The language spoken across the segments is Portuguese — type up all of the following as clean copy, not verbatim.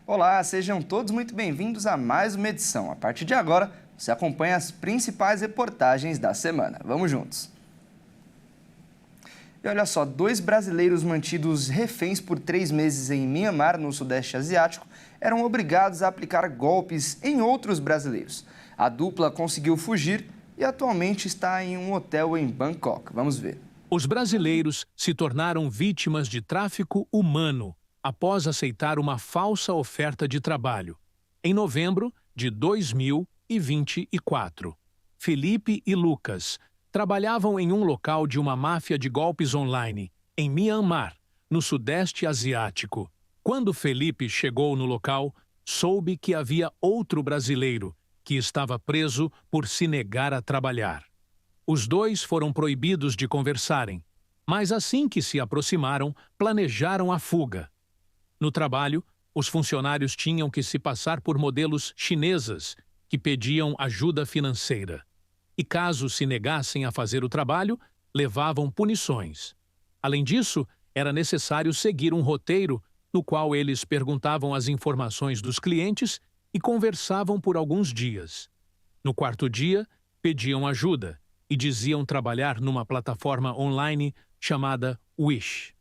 Olá, sejam todos muito bem-vindos a mais uma edição. A partir de agora, você acompanha as principais reportagens da semana. Vamos juntos! E olha só, 2 brasileiros mantidos reféns por 3 meses em Myanmar, no Sudeste Asiático, eram obrigados a aplicar golpes em outros brasileiros. A dupla conseguiu fugir e atualmente está em um hotel em Bangkok. Vamos ver. Os brasileiros se tornaram vítimas de tráfico humano após aceitar uma falsa oferta de trabalho. Em novembro de 2024, Felipe e Lucas trabalhavam em um local de uma máfia de golpes online, em Myanmar, no Sudeste Asiático. Quando Felipe chegou no local, soube que havia outro brasileiro que estava preso por se negar a trabalhar. Os dois foram proibidos de conversarem, mas assim que se aproximaram, planejaram a fuga. No trabalho, os funcionários tinham que se passar por modelos chinesas que pediam ajuda financeira. E caso se negassem a fazer o trabalho, levavam punições. Além disso, era necessário seguir um roteiro no qual eles perguntavam as informações dos clientes e conversavam por alguns dias. No 4º dia, pediam ajuda e diziam trabalhar numa plataforma online chamada Wish.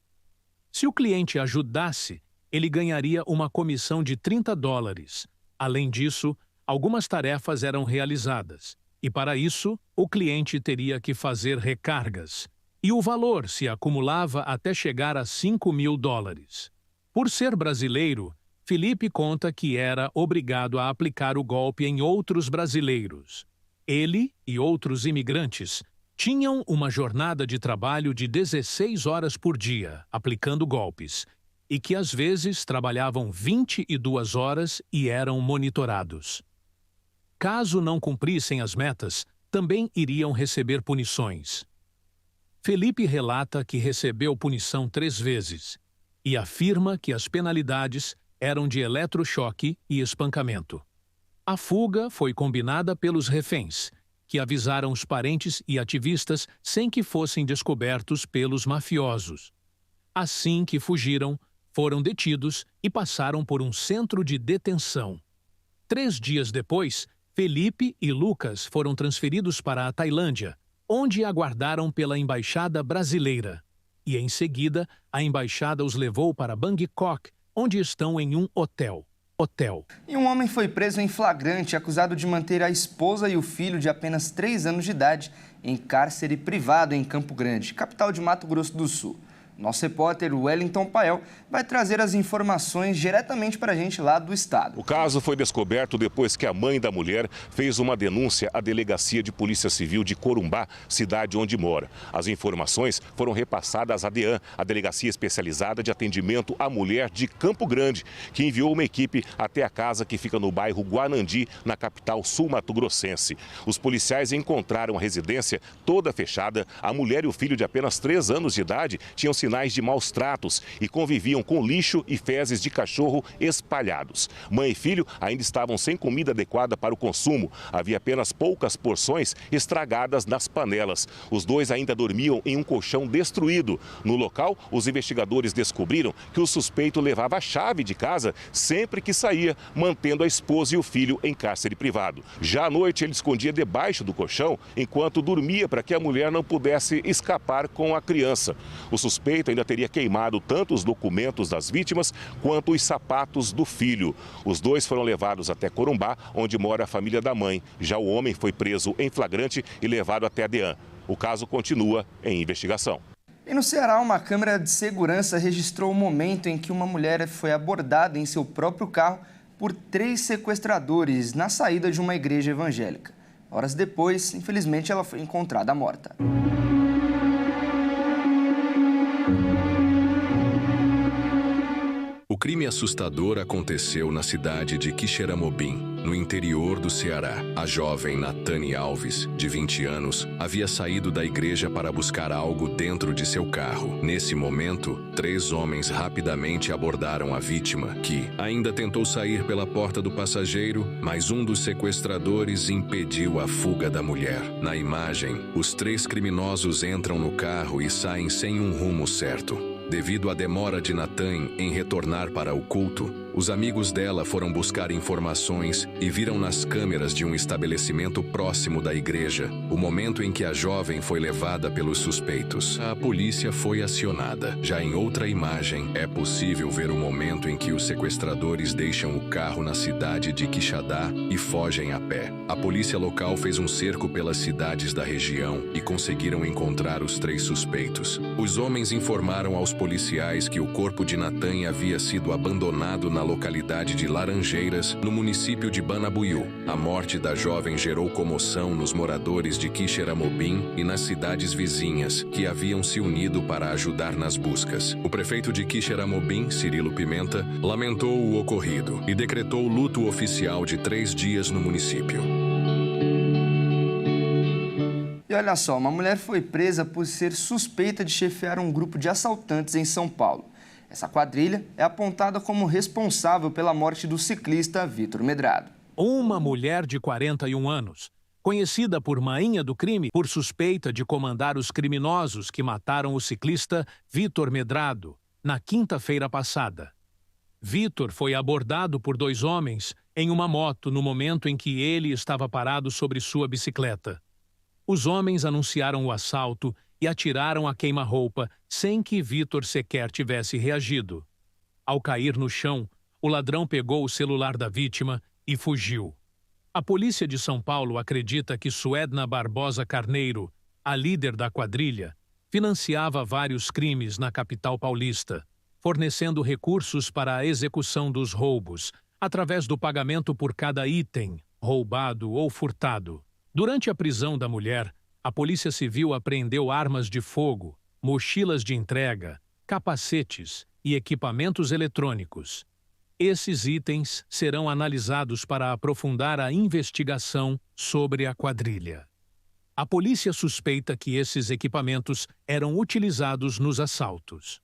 Se o cliente ajudasse, ele ganharia uma comissão de $30. Além disso, algumas tarefas eram realizadas. E para isso, o cliente teria que fazer recargas. E o valor se acumulava até chegar a $5.000. Por ser brasileiro, Felipe conta que era obrigado a aplicar o golpe em outros brasileiros. Ele e outros imigrantes tinham uma jornada de trabalho de 16 horas por dia, aplicando golpes, e que às vezes trabalhavam 22 horas e eram monitorados. Caso não cumprissem as metas, também iriam receber punições. Felipe relata que recebeu punição 3 vezes e afirma que as penalidades eram de eletrochoque e espancamento. A fuga foi combinada pelos reféns, que avisaram os parentes e ativistas sem que fossem descobertos pelos mafiosos. Assim que fugiram, foram detidos e passaram por um centro de detenção. 3 dias depois, Felipe e Lucas foram transferidos para a Tailândia, onde aguardaram pela embaixada brasileira. E em seguida, a embaixada os levou para Bangkok, onde estão em um hotel. E um homem foi preso em flagrante, acusado de manter a esposa e o filho de apenas 3 anos de idade em cárcere privado em Campo Grande, capital de Mato Grosso do Sul. Nosso repórter Wellington Pael vai trazer as informações diretamente para a gente lá do estado. O caso foi descoberto depois que a mãe da mulher fez uma denúncia à Delegacia de Polícia Civil de Corumbá, cidade onde mora. As informações foram repassadas à DEAN, a Delegacia Especializada de Atendimento à Mulher de Campo Grande, que enviou uma equipe até a casa que fica no bairro Guanandi, na capital sul-mato-grossense. Os policiais encontraram a residência toda fechada. A mulher e o filho de apenas 3 anos de idade tinham sinais de maus tratos e conviviam com lixo e fezes de cachorro espalhados. Mãe e filho ainda estavam sem comida adequada para o consumo. Havia apenas poucas porções estragadas nas panelas. Os dois ainda dormiam em um colchão destruído. No local, os investigadores descobriram que o suspeito levava a chave de casa sempre que saía, mantendo a esposa e o filho em cárcere privado. Já à noite, ele escondia debaixo do colchão enquanto dormia para que a mulher não pudesse escapar com a criança. O suspeito ainda teria queimado tanto os documentos das vítimas quanto os sapatos do filho. Os dois foram levados até Corumbá, onde mora a família da mãe. Já o homem foi preso em flagrante e levado até a DEAN. O caso continua em investigação. E no Ceará, uma câmera de segurança registrou o momento em que uma mulher foi abordada em seu próprio carro por 3 sequestradores na saída de uma igreja evangélica. Horas depois, infelizmente, ela foi encontrada morta. O crime assustador aconteceu na cidade de Quixeramobim, no interior do Ceará. A jovem Natane Alves, de 20 anos, havia saído da igreja para buscar algo dentro de seu carro. Nesse momento, 3 homens rapidamente abordaram a vítima, que ainda tentou sair pela porta do passageiro, mas um dos sequestradores impediu a fuga da mulher. Na imagem, os 3 criminosos entram no carro e saem sem um rumo certo. Devido à demora de Natane em retornar para o culto, Os amigos dela foram buscar informações e viram nas câmeras de um estabelecimento próximo da igreja o momento em que a jovem foi levada pelos suspeitos. A polícia foi acionada. Já em outra imagem, é possível ver o momento em que os sequestradores deixam o carro na cidade de Quixadá e fogem a pé. A polícia local fez um cerco pelas cidades da região e conseguiram encontrar os 3 suspeitos. Os homens informaram aos policiais que o corpo de Natan havia sido abandonado na localidade de Laranjeiras, no município de Banabuiú. A morte da jovem gerou comoção nos moradores de Quixeramobim e nas cidades vizinhas, que haviam se unido para ajudar nas buscas. O prefeito de Quixeramobim, Cirilo Pimenta, lamentou o ocorrido e decretou luto oficial de 3 dias no município. E olha só, uma mulher foi presa por ser suspeita de chefiar um grupo de assaltantes em São Paulo. Essa quadrilha é apontada como responsável pela morte do ciclista Vitor Medrado. Uma mulher de 41 anos, conhecida por Mainha do Crime, por suspeita de comandar os criminosos que mataram o ciclista Vitor Medrado, na quinta-feira passada. Vitor foi abordado por 2 homens em uma moto no momento em que ele estava parado sobre sua bicicleta. Os homens anunciaram o assalto e atiraram a queima-roupa sem que Vitor sequer tivesse reagido. Ao cair no chão, o ladrão pegou o celular da vítima e fugiu. A polícia de São Paulo acredita que Suedna Barbosa Carneiro, a líder da quadrilha, financiava vários crimes na capital paulista, fornecendo recursos para a execução dos roubos, através do pagamento por cada item roubado ou furtado. Durante a prisão da mulher, a Polícia Civil apreendeu armas de fogo, mochilas de entrega, capacetes e equipamentos eletrônicos. Esses itens serão analisados para aprofundar a investigação sobre a quadrilha. A polícia suspeita que esses equipamentos eram utilizados nos assaltos.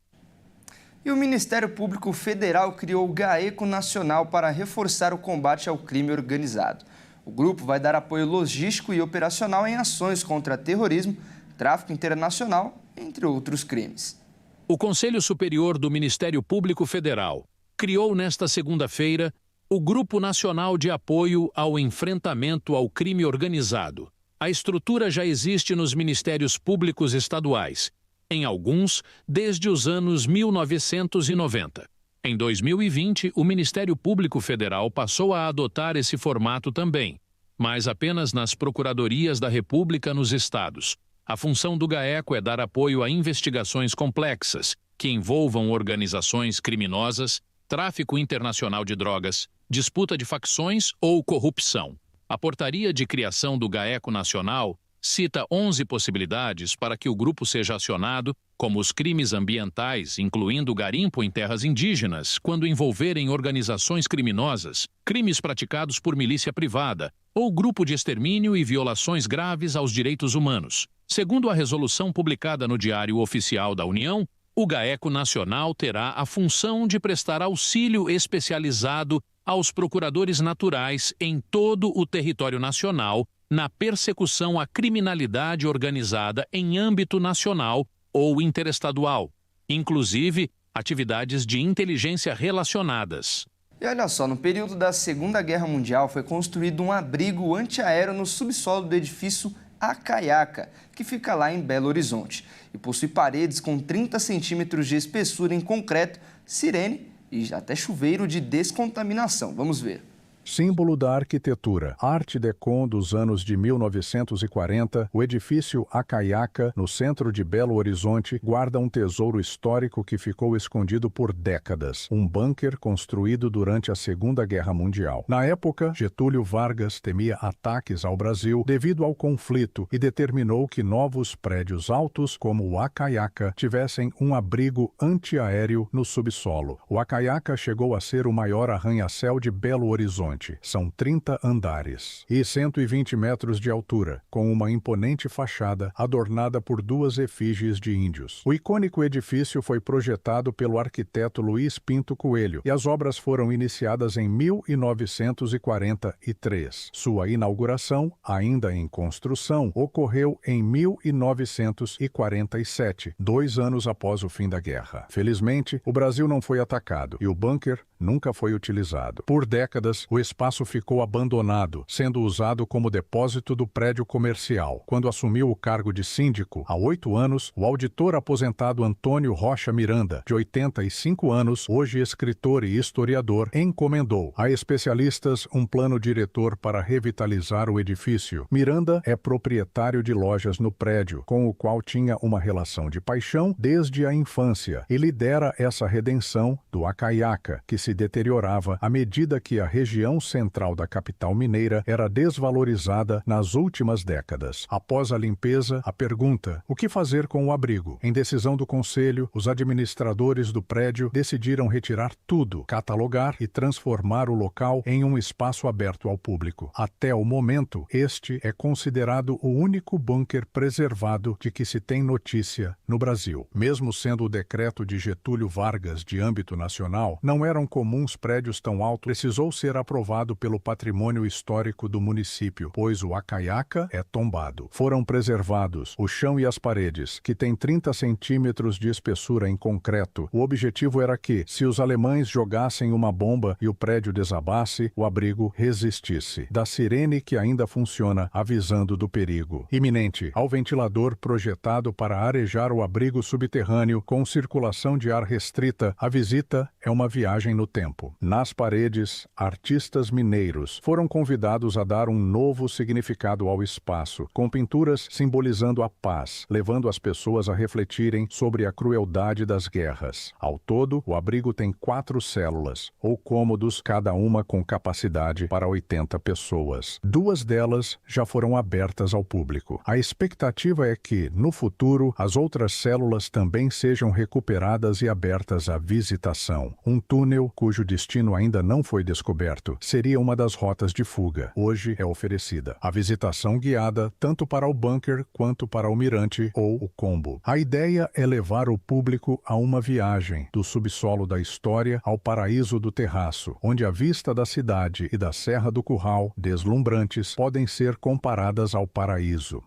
E o Ministério Público Federal criou o GAECO Nacional para reforçar o combate ao crime organizado. O grupo vai dar apoio logístico e operacional em ações contra terrorismo, tráfico internacional, entre outros crimes. O Conselho Superior do Ministério Público Federal criou nesta segunda-feira o Grupo Nacional de Apoio ao Enfrentamento ao Crime Organizado. A estrutura já existe nos Ministérios Públicos Estaduais, em alguns desde os anos 1990. Em 2020, o Ministério Público Federal passou a adotar esse formato também, mas apenas nas Procuradorias da República nos estados. A função do GAECO é dar apoio a investigações complexas, que envolvam organizações criminosas, tráfico internacional de drogas, disputa de facções ou corrupção. A portaria de criação do GAECO Nacional cita 11 possibilidades para que o grupo seja acionado, como os crimes ambientais, incluindo garimpo em terras indígenas, quando envolverem organizações criminosas, crimes praticados por milícia privada, ou grupo de extermínio e violações graves aos direitos humanos. Segundo a resolução publicada no Diário Oficial da União, o GAECO Nacional terá a função de prestar auxílio especializado aos procuradores naturais em todo o território nacional na persecução à criminalidade organizada em âmbito nacional ou interestadual, inclusive atividades de inteligência relacionadas. E olha só, no período da Segunda Guerra Mundial foi construído um abrigo antiaéreo no subsolo do edifício Acaiaca, que fica lá em Belo Horizonte, e possui paredes com 30 centímetros de espessura em concreto, sirene e até chuveiro de descontaminação. Vamos ver. Símbolo da arquitetura, Art Deco dos anos de 1940, o edifício Acaiaca, no centro de Belo Horizonte, guarda um tesouro histórico que ficou escondido por décadas, um bunker construído durante a Segunda Guerra Mundial. Na época, Getúlio Vargas temia ataques ao Brasil devido ao conflito e determinou que novos prédios altos, como o Acaiaca, tivessem um abrigo antiaéreo no subsolo. O Acaiaca chegou a ser o maior arranha-céu de Belo Horizonte. São 30 andares e 120 metros de altura, com uma imponente fachada adornada por 2 efígies de índios. O icônico edifício foi projetado pelo arquiteto Luiz Pinto Coelho e as obras foram iniciadas em 1943. Sua inauguração, ainda em construção, ocorreu em 1947, 2 anos após o fim da guerra. Felizmente, o Brasil não foi atacado e o bunker nunca foi utilizado. Por décadas, o espaço ficou abandonado, sendo usado como depósito do prédio comercial. Quando assumiu o cargo de síndico, há 8 anos, o auditor aposentado Antônio Rocha Miranda, de 85 anos, hoje escritor e historiador, encomendou a especialistas um plano diretor para revitalizar o edifício. Miranda é proprietário de lojas no prédio, com o qual tinha uma relação de paixão desde a infância, e lidera essa redenção do Acaiaca, que se deteriorava à medida que a região central da capital mineira era desvalorizada nas últimas décadas. Após a limpeza, a pergunta: o que fazer com o abrigo? Em decisão do conselho, os administradores do prédio decidiram retirar tudo, catalogar e transformar o local em um espaço aberto ao público. Até o momento, este é considerado o único bunker preservado de que se tem notícia no Brasil. Mesmo sendo o decreto de Getúlio Vargas de âmbito nacional, não eram comuns prédios tão altos, precisou ser aprovado pelo patrimônio histórico do município, pois o Acaiaca é tombado. Foram preservados o chão e as paredes, que têm 30 centímetros de espessura em concreto. O objetivo era que, se os alemães jogassem uma bomba e o prédio desabasse, o abrigo resistisse. Da sirene que ainda funciona, avisando do perigo iminente, ao ventilador projetado para arejar o abrigo subterrâneo com circulação de ar restrita, a visita é uma viagem no tempo. Nas paredes, artistas mineiros foram convidados a dar um novo significado ao espaço, com pinturas simbolizando a paz, levando as pessoas a refletirem sobre a crueldade das guerras. Ao todo, o abrigo tem 4 células, ou cômodos, cada uma com capacidade para 80 pessoas. 2 delas já foram abertas ao público. A expectativa é que, no futuro, as outras células também sejam recuperadas e abertas à visitação. Um túnel, cujo destino ainda não foi descoberto, seria uma das rotas de fuga. Hoje é oferecida a visitação guiada tanto para o bunker quanto para o mirante ou o combo. A ideia é levar o público a uma viagem do subsolo da história ao paraíso do terraço, onde a vista da cidade e da Serra do Curral, deslumbrantes, podem ser comparadas ao paraíso.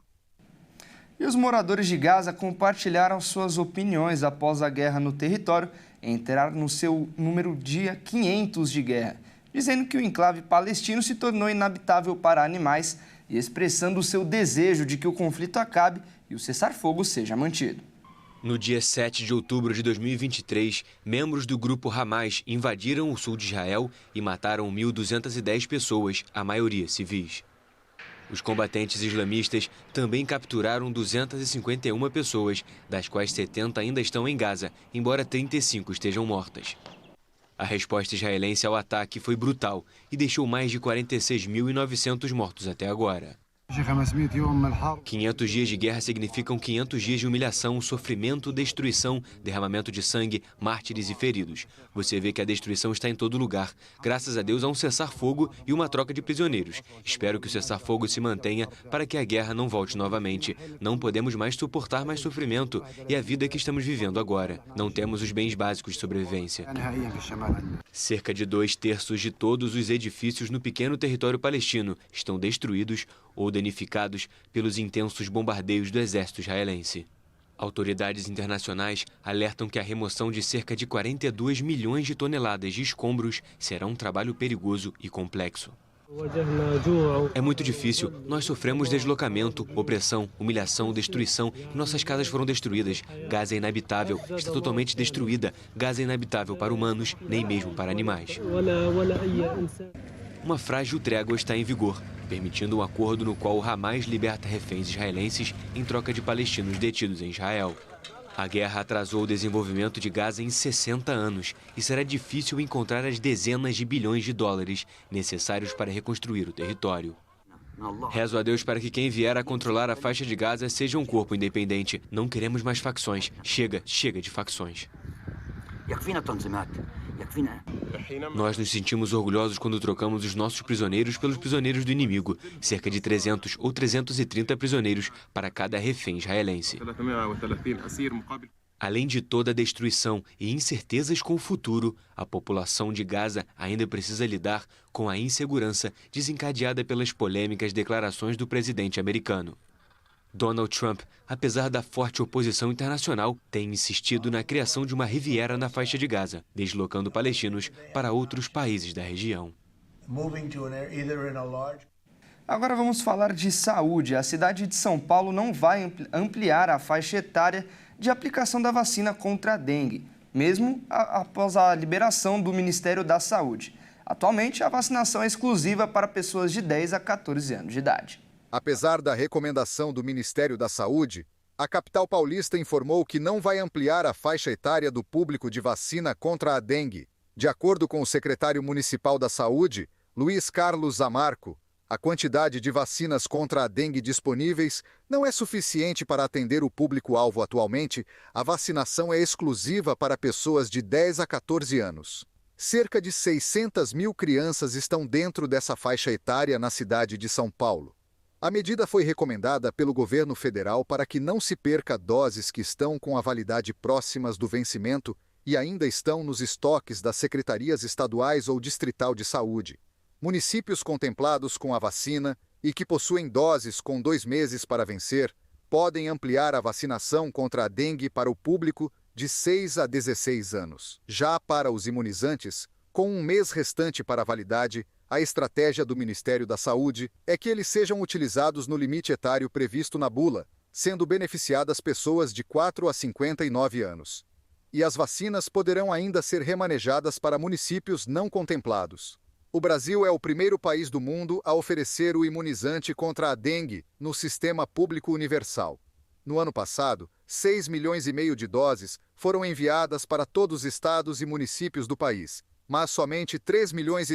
E os moradores de Gaza compartilharam suas opiniões após a guerra no território entrar no seu número dia 500 de guerra, dizendo que o enclave palestino se tornou inabitável para animais e expressando o seu desejo de que o conflito acabe e o cessar-fogo seja mantido. No dia 7 de outubro de 2023, membros do grupo Hamas invadiram o sul de Israel e mataram 1.210 pessoas, a maioria civis. Os combatentes islamistas também capturaram 251 pessoas, das quais 70 ainda estão em Gaza, embora 35 estejam mortas. A resposta israelense ao ataque foi brutal e deixou mais de 46.900 mortos até agora. 500 dias de guerra significam 500 dias de humilhação, sofrimento, destruição, derramamento de sangue, mártires e feridos. Você vê que a destruição está em todo lugar. Graças a Deus há um cessar-fogo e uma troca de prisioneiros. Espero que o cessar-fogo se mantenha para que a guerra não volte novamente. Não podemos mais suportar mais sofrimento e a vida que estamos vivendo agora. Não temos os bens básicos de sobrevivência. Cerca de 2/3 de todos os edifícios no pequeno território palestino estão destruídos ou danificados pelos intensos bombardeios do exército israelense. Autoridades internacionais alertam que a remoção de cerca de 42 milhões de toneladas de escombros será um trabalho perigoso e complexo. É muito difícil. Nós sofremos deslocamento, opressão, humilhação, destruição. Nossas casas foram destruídas. Gaza é inabitável. Está totalmente destruída. Gaza é inabitável para humanos, nem mesmo para animais. Uma frágil trégua está em vigor, permitindo um acordo no qual o Hamas liberta reféns israelenses em troca de palestinos detidos em Israel. A guerra atrasou o desenvolvimento de Gaza em 60 anos e será difícil encontrar as dezenas de bilhões de dólares necessários para reconstruir o território. Rezo a Deus para que quem vier a controlar a faixa de Gaza seja um corpo independente. Não queremos mais facções. Chega de facções. Nós nos sentimos orgulhosos quando trocamos os nossos prisioneiros pelos prisioneiros do inimigo, cerca de 300 ou 330 prisioneiros para cada refém israelense. Além de toda a destruição e incertezas com o futuro, a população de Gaza ainda precisa lidar com a insegurança desencadeada pelas polêmicas declarações do presidente americano. Donald Trump, apesar da forte oposição internacional, tem insistido na criação de uma Riviera na faixa de Gaza, deslocando palestinos para outros países da região. Agora vamos falar de saúde. A cidade de São Paulo não vai ampliar a faixa etária de aplicação da vacina contra a dengue, mesmo após a liberação do Ministério da Saúde. Atualmente, a vacinação é exclusiva para pessoas de 10 a 14 anos de idade. Apesar da recomendação do Ministério da Saúde, a capital paulista informou que não vai ampliar a faixa etária do público de vacina contra a dengue. De acordo com o secretário municipal da Saúde, Luiz Carlos Zamarco, a quantidade de vacinas contra a dengue disponíveis não é suficiente para atender o público-alvo atualmente. A vacinação é exclusiva para pessoas de 10 a 14 anos. Cerca de 600 mil crianças estão dentro dessa faixa etária na cidade de São Paulo. A medida foi recomendada pelo governo federal para que não se perca doses que estão com a validade próximas do vencimento e ainda estão nos estoques das secretarias estaduais ou distrital de saúde. Municípios contemplados com a vacina e que possuem doses com 2 meses para vencer podem ampliar a vacinação contra a dengue para o público de 6 a 16 anos. Já para os imunizantes, com 1 mês restante para a validade, a estratégia do Ministério da Saúde é que eles sejam utilizados no limite etário previsto na bula, sendo beneficiadas pessoas de 4 a 59 anos. E as vacinas poderão ainda ser remanejadas para municípios não contemplados. O Brasil é o primeiro país do mundo a oferecer o imunizante contra a dengue no Sistema Público Universal. No ano passado, 6,5 milhões de doses foram enviadas para todos os estados e municípios do país, mas somente 3,3 milhões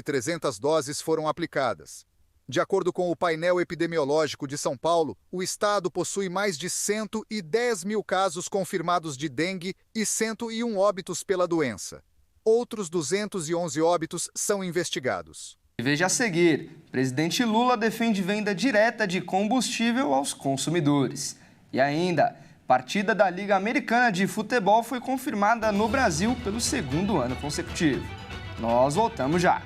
doses foram aplicadas. De acordo com o painel epidemiológico de São Paulo, o estado possui mais de 110 mil casos confirmados de dengue e 101 óbitos pela doença. Outros 211 óbitos são investigados. E veja a seguir, presidente Lula defende venda direta de combustível aos consumidores. E ainda, partida da Liga Americana de Futebol foi confirmada no Brasil pelo 2º ano consecutivo. Nós voltamos já.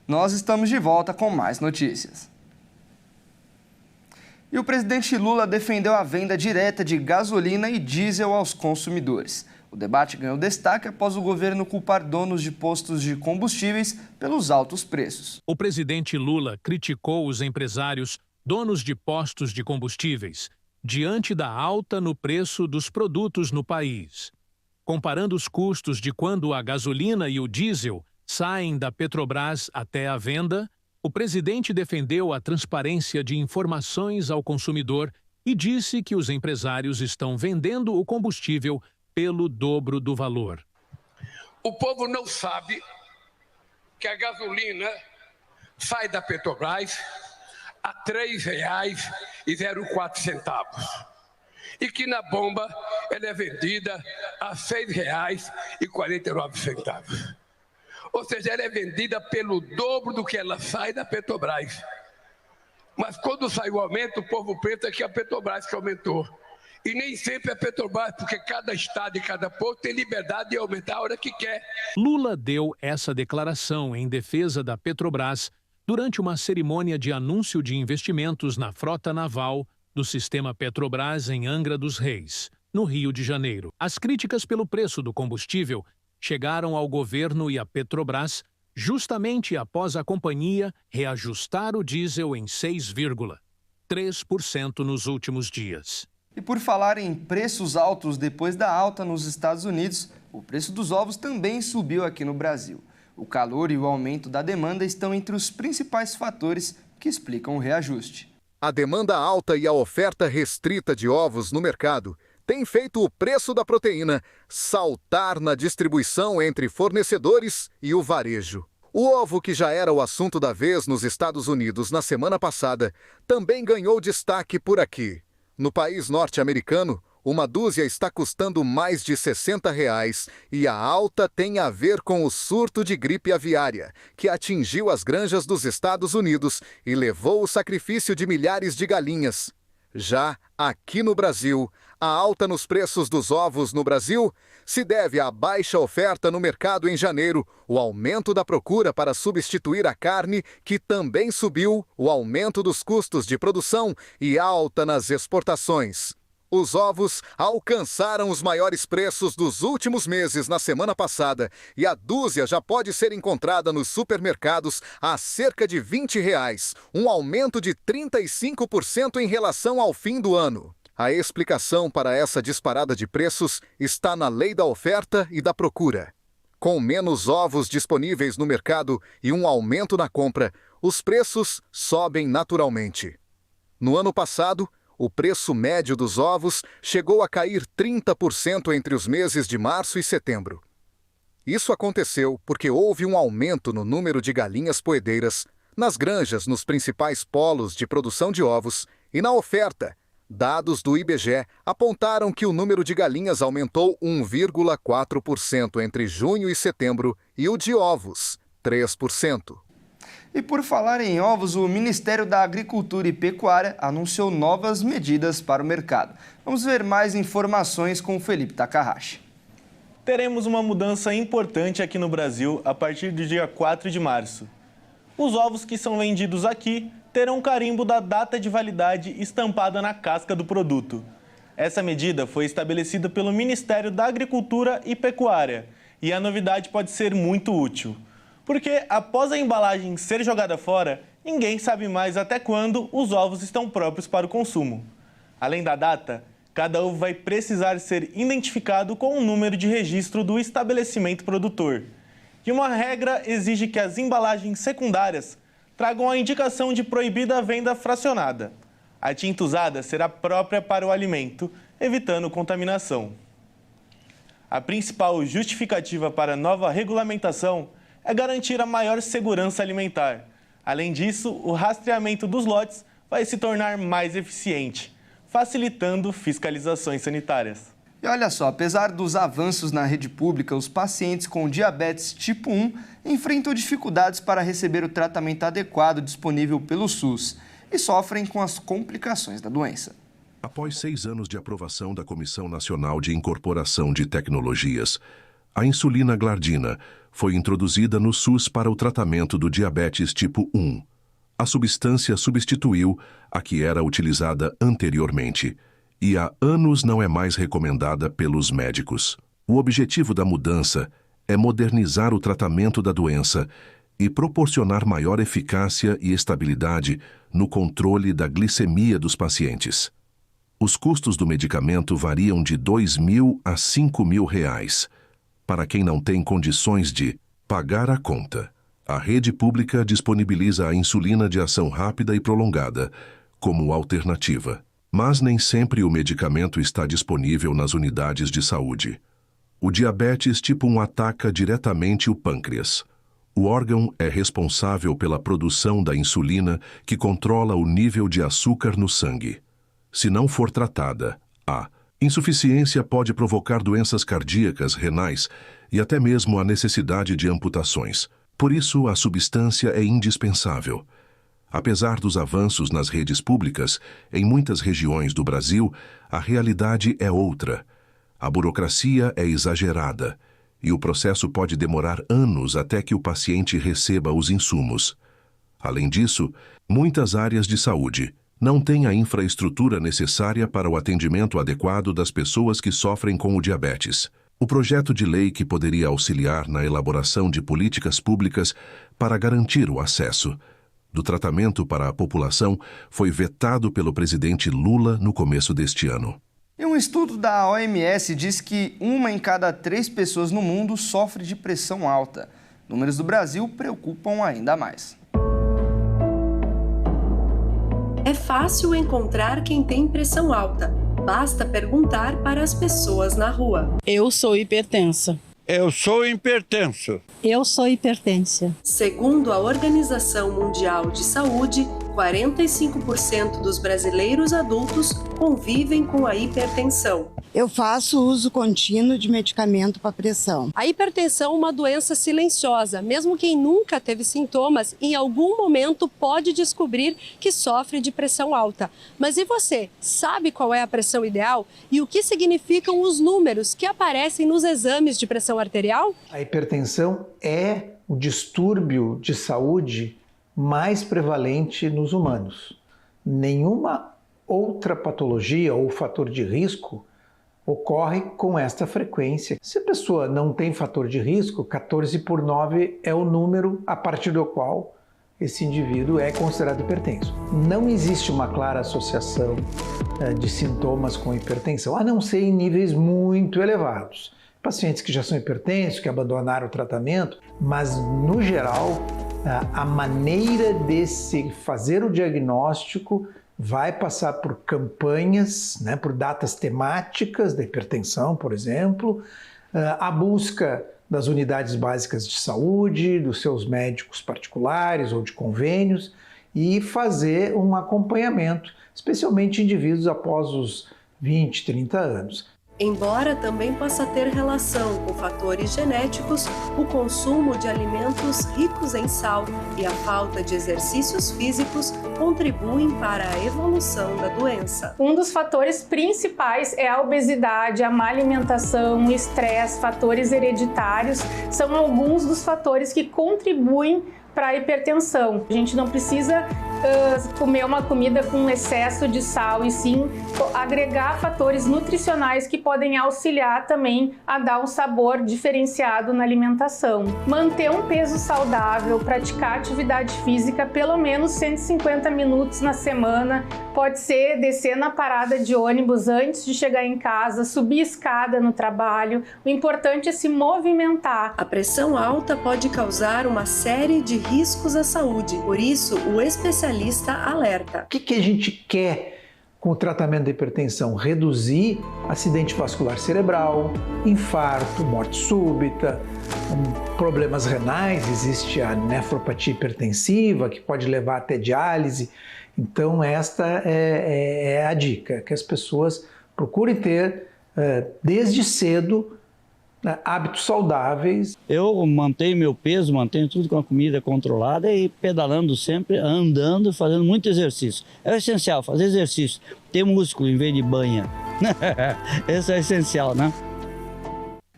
Nós estamos de volta com mais notícias. E o presidente Lula defendeu a venda direta de gasolina e diesel aos consumidores. O debate ganhou destaque após o governo culpar donos de postos de combustíveis pelos altos preços. O presidente Lula criticou os empresários, donos de postos de combustíveis, diante da alta no preço dos produtos no país. Comparando os custos de quando a gasolina e o diesel saem da Petrobras até a venda, o presidente defendeu a transparência de informações ao consumidor e disse que os empresários estão vendendo o combustível pelo dobro do valor. O povo não sabe que a gasolina sai da Petrobras a R$ 3,04 e que na bomba ela é vendida a R$ 6,49. Ou seja, ela é vendida pelo dobro do que ela sai da Petrobras. Mas quando sai o aumento, o povo pensa que é a Petrobras que aumentou. E nem sempre é a Petrobras, porque cada estado e cada posto tem liberdade de aumentar a hora que quer. Lula deu essa declaração em defesa da Petrobras durante uma cerimônia de anúncio de investimentos na frota naval do sistema Petrobras em Angra dos Reis, no Rio de Janeiro. As críticas pelo preço do combustível chegaram ao governo e à Petrobras justamente após a companhia reajustar o diesel em 6,3% nos últimos dias. E por falar em preços altos depois da alta nos Estados Unidos, o preço dos ovos também subiu aqui no Brasil. O calor e o aumento da demanda estão entre os principais fatores que explicam o reajuste. A demanda alta e a oferta restrita de ovos no mercado tem feito o preço da proteína saltar na distribuição entre fornecedores e o varejo. O ovo, que já era o assunto da vez nos Estados Unidos na semana passada, também ganhou destaque por aqui. No país norte-americano, uma dúzia está custando mais de R$60 e a alta tem a ver com o surto de gripe aviária, que atingiu as granjas dos Estados Unidos e levou o sacrifício de milhares de galinhas. Já aqui no Brasil, a alta nos preços dos ovos no Brasil se deve à baixa oferta no mercado em janeiro, o aumento da procura para substituir a carne, que também subiu, o aumento dos custos de produção e alta nas exportações. Os ovos alcançaram os maiores preços dos últimos meses na semana passada e a dúzia já pode ser encontrada nos supermercados a cerca de R$20, um aumento de 35% em relação ao fim do ano. A explicação para essa disparada de preços está na lei da oferta e da procura. Com menos ovos disponíveis no mercado e um aumento na compra, os preços sobem naturalmente. No ano passado, o preço médio dos ovos chegou a cair 30% entre os meses de março e setembro. Isso aconteceu porque houve um aumento no número de galinhas poedeiras nas granjas nos principais polos de produção de ovos e na oferta. Dados do IBGE apontaram que o número de galinhas aumentou 1,4% entre junho e setembro e o de ovos, 3%. E por falar em ovos, o Ministério da Agricultura e Pecuária anunciou novas medidas para o mercado. Vamos ver mais informações com o Felipe Takahashi. Teremos uma mudança importante aqui no Brasil a partir do dia 4 de março. Os ovos que são vendidos aqui terão um carimbo da data de validade estampada na casca do produto. Essa medida foi estabelecida pelo Ministério da Agricultura e Pecuária e a novidade pode ser muito útil. Porque, após a embalagem ser jogada fora, ninguém sabe mais até quando os ovos estão próprios para o consumo. Além da data, cada ovo vai precisar ser identificado com um número de registro do estabelecimento produtor. E uma regra exige que as embalagens secundárias tragam a indicação de proibida venda fracionada. A tinta usada será própria para o alimento, evitando contaminação. A principal justificativa para a nova regulamentação é garantir a maior segurança alimentar. Além disso, o rastreamento dos lotes vai se tornar mais eficiente, facilitando fiscalizações sanitárias. E olha só, apesar dos avanços na rede pública, os pacientes com diabetes tipo 1 enfrentam dificuldades para receber o tratamento adequado disponível pelo SUS e sofrem com as complicações da doença. Após 6 anos de aprovação da Comissão Nacional de Incorporação de Tecnologias, a insulina glardina foi introduzida no SUS para o tratamento do diabetes tipo 1. A substância substituiu a que era utilizada anteriormente e há anos não é mais recomendada pelos médicos. O objetivo da mudança é modernizar o tratamento da doença e proporcionar maior eficácia e estabilidade no controle da glicemia dos pacientes. Os custos do medicamento variam de R$2.000 a R$5.000. Para quem não tem condições de pagar a conta, a rede pública disponibiliza a insulina de ação rápida e prolongada como alternativa. Mas nem sempre o medicamento está disponível nas unidades de saúde. O diabetes tipo 1 ataca diretamente o pâncreas. O órgão é responsável pela produção da insulina que controla o nível de açúcar no sangue. Se não for tratada, a insuficiência pode provocar doenças cardíacas, renais e até mesmo a necessidade de amputações. Por isso, a substância é indispensável. Apesar dos avanços nas redes públicas, em muitas regiões do Brasil, a realidade é outra. A burocracia é exagerada e o processo pode demorar anos até que o paciente receba os insumos. Além disso, muitas áreas de saúde não têm a infraestrutura necessária para o atendimento adequado das pessoas que sofrem com o diabetes. O projeto de lei que poderia auxiliar na elaboração de políticas públicas para garantir o acesso do tratamento para a população foi vetado pelo presidente Lula no começo deste ano. E um estudo da OMS diz que 1 em cada 3 pessoas no mundo sofre de pressão alta. Números do Brasil preocupam ainda mais. É fácil encontrar quem tem pressão alta. Basta perguntar para as pessoas na rua. Eu sou hipertensa. Eu sou hipertenso. Eu sou hipertensa. Segundo a Organização Mundial de Saúde, 45% dos brasileiros adultos convivem com a hipertensão. Eu faço uso contínuo de medicamento para pressão. A hipertensão é uma doença silenciosa. Mesmo quem nunca teve sintomas, em algum momento pode descobrir que sofre de pressão alta. Mas e você? Sabe qual é a pressão ideal? E o que significam os números que aparecem nos exames de pressão arterial? A hipertensão é o distúrbio de saúde mais prevalente nos humanos. Nenhuma outra patologia ou fator de risco ocorre com esta frequência. Se a pessoa não tem fator de risco, 14/9 é o número a partir do qual esse indivíduo é considerado hipertenso. Não existe uma clara associação de sintomas com hipertensão, a não ser em níveis muito elevados. Pacientes que já são hipertensos, que abandonaram o tratamento, mas no geral, a maneira de se fazer o diagnóstico vai passar por campanhas, por datas temáticas da hipertensão, por exemplo, a busca das unidades básicas de saúde, dos seus médicos particulares ou de convênios e fazer um acompanhamento, especialmente indivíduos após os 20, 30 anos. Embora também possa ter relação com fatores genéticos, o consumo de alimentos ricos em sal e a falta de exercícios físicos contribuem para a evolução da doença. Um dos fatores principais é a obesidade, a má alimentação, o estresse, fatores hereditários, são alguns dos fatores que contribuem para a hipertensão. A gente não precisa comer uma comida com excesso de sal e sim agregar fatores nutricionais que podem auxiliar também a dar um sabor diferenciado na alimentação. Manter um peso saudável, praticar atividade física pelo menos 150 minutos na semana, pode ser descer na parada de ônibus antes de chegar em casa, subir escada no trabalho. O importante é se movimentar. A pressão alta pode causar uma série de riscos à saúde, por isso o especialista alerta. O que a gente quer com o tratamento da hipertensão? Reduzir acidente vascular cerebral, infarto, morte súbita, problemas renais, existe a nefropatia hipertensiva que pode levar até diálise. Então esta é a dica, que as pessoas procurem ter desde cedo hábitos saudáveis. Eu mantenho meu peso, mantenho tudo com a comida controlada e pedalando sempre, andando, fazendo muito exercício. É essencial fazer exercício, ter músculo em vez de banha. Isso é essencial, né?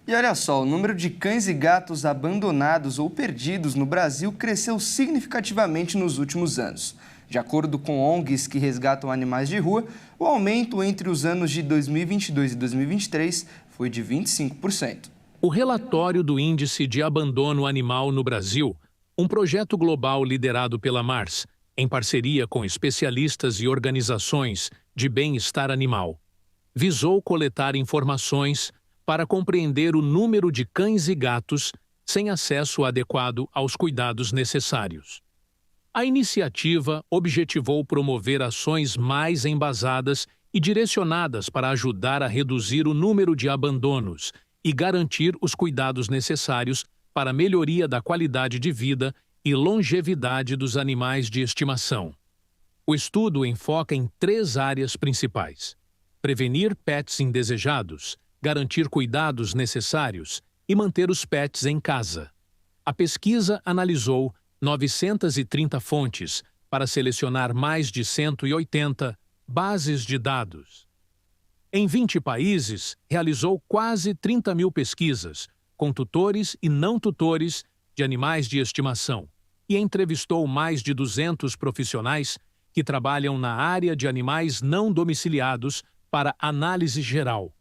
E olha só, o número de cães e gatos abandonados ou perdidos no Brasil cresceu significativamente nos últimos anos. De acordo com ONGs que resgatam animais de rua, o aumento entre os anos de 2022 e 2023 foi de 25%. O relatório do Índice de Abandono Animal no Brasil, um projeto global liderado pela Mars, em parceria com especialistas e organizações de bem-estar animal, visou coletar informações para compreender o número de cães e gatos sem acesso adequado aos cuidados necessários. A iniciativa objetivou promover ações mais embasadas e direcionadas para ajudar a reduzir o número de abandonos e garantir os cuidados necessários para a melhoria da qualidade de vida e longevidade dos animais de estimação. O estudo enfoca em 3 áreas principais: prevenir pets indesejados, garantir cuidados necessários e manter os pets em casa. A pesquisa analisou 930 fontes para selecionar mais de 180 bases de dados. Em 20 países, realizou quase 30 mil pesquisas, com tutores e não tutores de animais de estimação, e entrevistou mais de 200 profissionais que trabalham na área de animais não domiciliados para análise geral.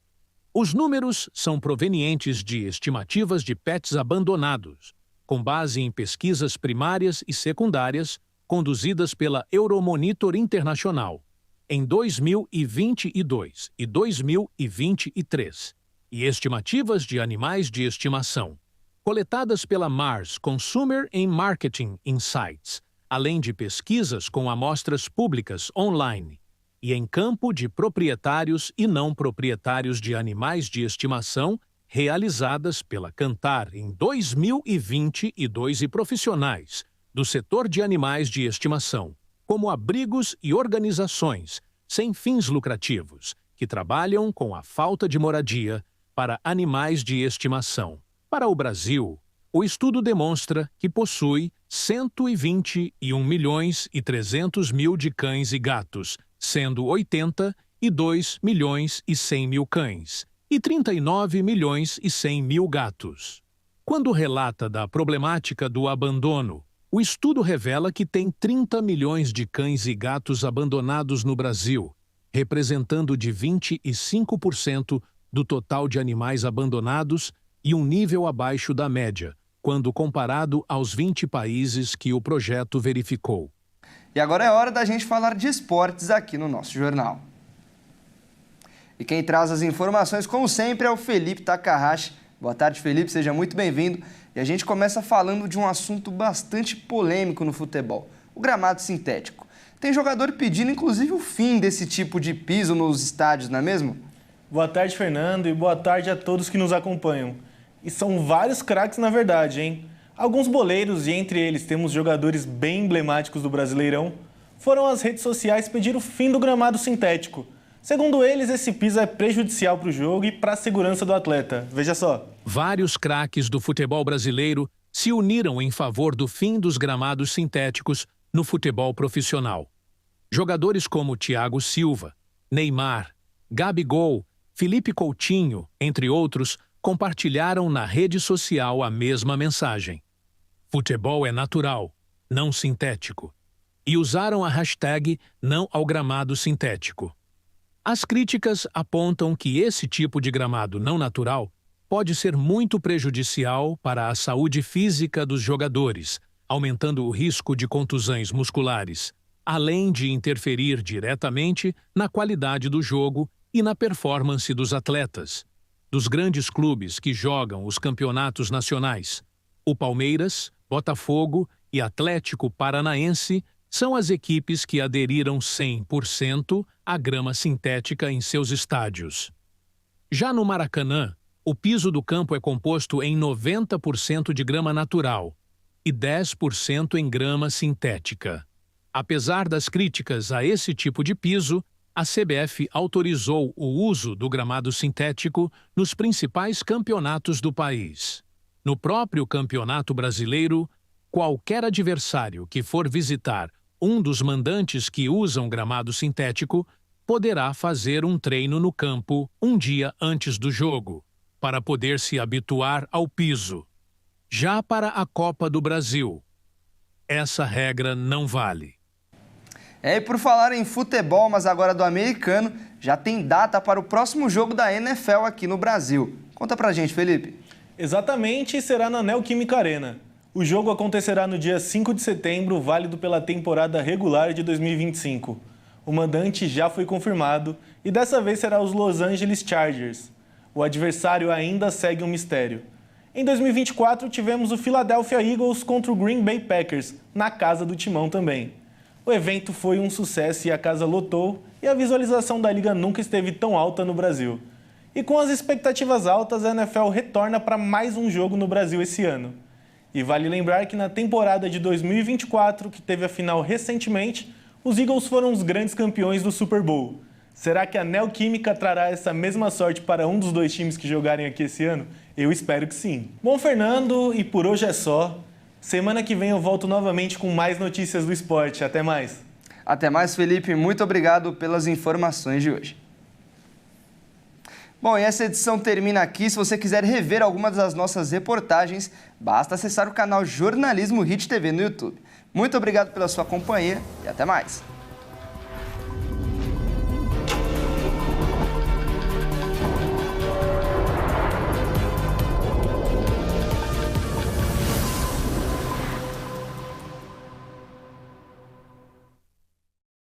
Os números são provenientes de estimativas de pets abandonados, com base em pesquisas primárias e secundárias conduzidas pela Euromonitor Internacional em 2022 e 2023, e estimativas de animais de estimação, coletadas pela Mars Consumer and Marketing Insights, além de pesquisas com amostras públicas online. e em campo de proprietários e não proprietários de animais de estimação, realizadas pela Cantar em 2022 e profissionais do setor de animais de estimação, como abrigos e organizações sem fins lucrativos, que trabalham com a falta de moradia para animais de estimação. Para o Brasil, o estudo demonstra que possui 121.300.000 de cães e gatos, sendo 82.100.000 cães e 39.100.000 gatos. Quando relata da problemática do abandono, o estudo revela que tem 30 milhões de cães e gatos abandonados no Brasil, representando de 25% do total de animais abandonados e um nível abaixo da média, quando comparado aos 20 países que o projeto verificou. E agora é hora da gente falar de esportes aqui no nosso jornal. E quem traz as informações, como sempre, é o Felipe Takahashi. Boa tarde, Felipe, seja muito bem-vindo. E a gente começa falando de um assunto bastante polêmico no futebol, o gramado sintético. Tem jogador pedindo, inclusive, o fim desse tipo de piso nos estádios, não é mesmo? Boa tarde, Fernando, e boa tarde a todos que nos acompanham. E são vários craques, na verdade, hein? Alguns boleiros, e entre eles temos jogadores bem emblemáticos do Brasileirão, foram às redes sociais pedir o fim do gramado sintético. Segundo eles, esse piso é prejudicial para o jogo e para a segurança do atleta. Veja só. Vários craques do futebol brasileiro se uniram em favor do fim dos gramados sintéticos no futebol profissional. Jogadores como Thiago Silva, Neymar, Gabigol, Felipe Coutinho, entre outros, compartilharam na rede social a mesma mensagem. Futebol é natural, não sintético. E usaram a hashtag não ao gramado sintético. As críticas apontam que esse tipo de gramado não natural pode ser muito prejudicial para a saúde física dos jogadores, aumentando o risco de contusões musculares, além de interferir diretamente na qualidade do jogo e na performance dos atletas. Dos grandes clubes que jogam os campeonatos nacionais, o Palmeiras, Botafogo e Atlético Paranaense são as equipes que aderiram 100% à grama sintética em seus estádios. Já no Maracanã, o piso do campo é composto em 90% de grama natural e 10% em grama sintética. Apesar das críticas a esse tipo de piso, a CBF autorizou o uso do gramado sintético nos principais campeonatos do país. No próprio Campeonato Brasileiro, qualquer adversário que for visitar um dos mandantes que usam gramado sintético poderá fazer um treino no campo um dia antes do jogo, para poder se habituar ao piso. Já para a Copa do Brasil, essa regra não vale. E por falar em futebol, mas agora do americano, já tem data para o próximo jogo da NFL aqui no Brasil. Conta pra gente, Felipe. Exatamente, será na Neoquímica Arena. O jogo acontecerá no dia 5 de setembro, válido pela temporada regular de 2025. O mandante já foi confirmado e dessa vez será os Los Angeles Chargers. O adversário ainda segue um mistério. Em 2024, tivemos o Philadelphia Eagles contra o Green Bay Packers, na casa do Timão também. O evento foi um sucesso e a casa lotou, e a visualização da liga nunca esteve tão alta no Brasil. E com as expectativas altas, a NFL retorna para mais um jogo no Brasil esse ano. E vale lembrar que na temporada de 2024, que teve a final recentemente, os Eagles foram os grandes campeões do Super Bowl. Será que a Neoquímica trará essa mesma sorte para um dos dois times que jogarem aqui esse ano? Eu espero que sim. Bom, Fernando, e por hoje é só. Semana que vem eu volto novamente com mais notícias do esporte. Até mais. Até mais, Felipe. Muito obrigado pelas informações de hoje. Bom, e essa edição termina aqui. Se você quiser rever algumas das nossas reportagens, basta acessar o canal Jornalismo Hit TV no YouTube. Muito obrigado pela sua companhia e até mais.